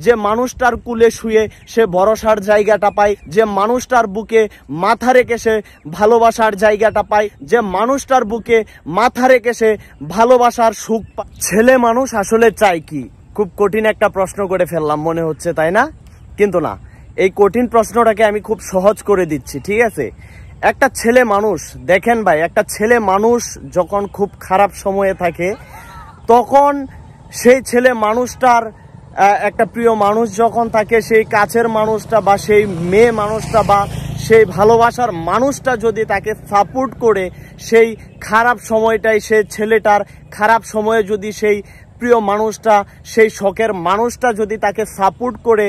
যে মানুষটার কুলে শুয়ে সে ভরসার জায়গাটা পায়, যে মানুষটার বুকে মাথা রেখে সে ভালোবাসার জায়গাটা পায়, যে মানুষটার বুকে মাথা রেখে সে ভালোবাসার সুখ পায়। ছেলে মানুষ আসলে চায় কি? খুব কঠিন একটা প্রশ্ন করে ফেললাম মনে হচ্ছে, তাই না? কিন্তু না, এই কঠিন প্রশ্নটাকে আমি খুব সহজ করে দিচ্ছি, ঠিক আছে? একটা ছেলে মানুষ, দেখেন ভাই, একটা ছেলে মানুষ যখন খুব খারাপ সময়ে থাকে তখন সেই ছেলে মানুষটার একটা প্রিয় মানুষ যখন থাকে, সেই কাছের মানুষটা বা সেই মেয়ে মানুষটা বা সেই ভালোবাসার মানুষটা যদি তাকে সাপোর্ট করে, সেই খারাপ সময়টাই সে ছেলেটার খারাপ সময়ে যদি সেই প্রিয় মানুষটা, সেই শখের মানুষটা যদি তাকে সাপোর্ট করে,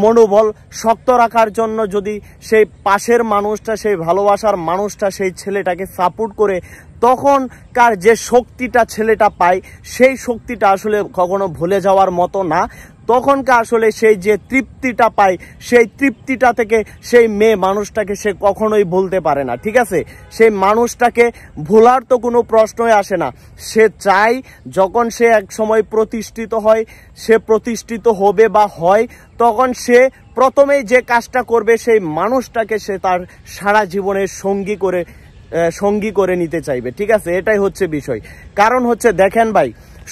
মনোবল শক্ত রাখার জন্য যদি সেই পাশের মানুষটা, সেই ভালোবাসার মানুষটা সেই ছেলেটাকে সাপোর্ট করে, তখনকার যে শক্তিটা ছেলেটা পায় সেই শক্তিটা আসলে কখনো ভুলে যাওয়ার মতো না। তখনকার আসলে সেই যে তৃপ্তিটা পায়, সেই তৃপ্তিটা থেকে সেই মেয়ে মানুষটাকে সে কখনোই ভুলতে পারে না, ঠিক আছে? সেই মানুষটাকে ভোলার তো কোনো প্রশ্নই আসে না। সে চায় যখন সে এক সময় প্রতিষ্ঠিত হয়, সে প্রতিষ্ঠিত হবে বা হয়, তখন সে প্রথমেই যে কাজটা করবে, সেই মানুষটাকে সে তার সারা জীবনের সঙ্গী করে নিতে চাইবে, ঠিক আছে? এটাই হচ্ছে বিষয়। কারণ হচ্ছে দেখেন ভাই,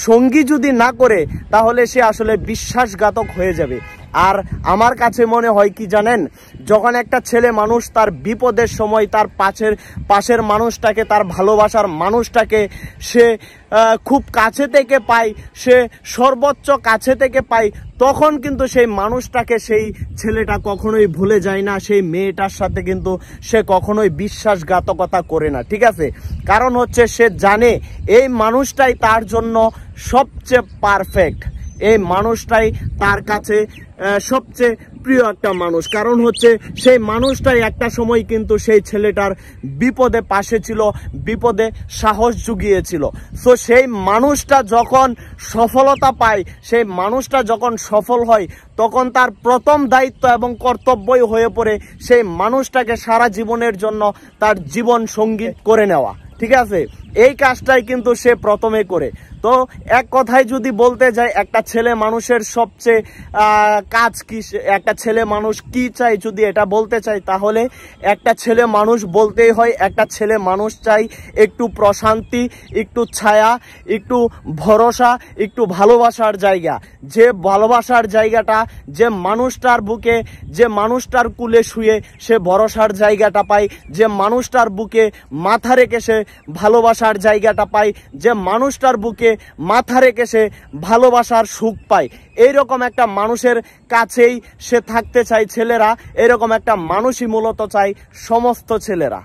সঙ্গী যদি না করে তাহলে সে আসলে বিশ্বাসঘাতক হয়ে যাবে। আর আমার কাছে মনে হয় কি জানেন, যখন একটা ছেলে মানুষ তার বিপদের সময় তার পাশের মানুষটাকে, তার ভালোবাসার মানুষটাকে সে খুব কাছে থেকে পায়, সে সর্বোচ্চ কাছে থেকে পায়, তখন কিন্তু সেই মানুষটাকে সেই ছেলেটা কখনোই ভুলে যায় না, সেই মেয়েটার সাথে কিন্তু সে কখনোই বিশ্বাসঘাতকতা করে না, ঠিক আছে? কারণ হচ্ছে সে জানে এই মানুষটাই তার জন্য সবচেয়ে পারফেক্ট, এই মানুষটাই তার কাছে সবচেয়ে প্রিয় একটা মানুষ। কারণ হচ্ছে সেই মানুষটাই একটা সময় কিন্তু সেই ছেলেটার বিপদে পাশে ছিল, বিপদে সাহস জুগিয়েছিল। সো সেই মানুষটা যখন সফলতা পায়, সেই মানুষটা যখন সফল হয়, তখন তার প্রথম দায়িত্ব এবং কর্তব্যই হয়ে পড়ে সেই মানুষটাকে সারা জীবনের জন্য তার জীবন সঙ্গী করে নেওয়া, ঠিক আছে? এই কাজটাই কিন্তু সে প্রথমে করে। তো এক কথায় যদি বলতে যাই, একটা ছেলে মানুষের সবচেয়ে কাজ কি, একটা ছেলে মানুষ কি চাই যদি এটা বলতে চাই, তাহলে একটা ছেলে মানুষ বলতেই হয়, একটা ছেলে মানুষ চাই একটু প্রশান্তি, একটু ছায়া, একটু ভরসা, একটু ভালোবাসার জায়গা। যে ভালোবাসার জায়গাটা, যে মানুষটার বুকে, যে মানুষটার কুলে শুয়ে সে ভরসার জায়গাটা পায়, যে মানুষটার বুকে মাথা রেখে সে ভালোবাসার জায়গাটা পায়, যে মানুষটার বুকে মাথা রেখে সে ভালোবাসার সুখ পায়, এইরকম একটা মানুষের কাছেই সে থাকতে চায় ছেলেরা। এরকম একটা মানুষই মূলত চায় সমস্ত ছেলেরা।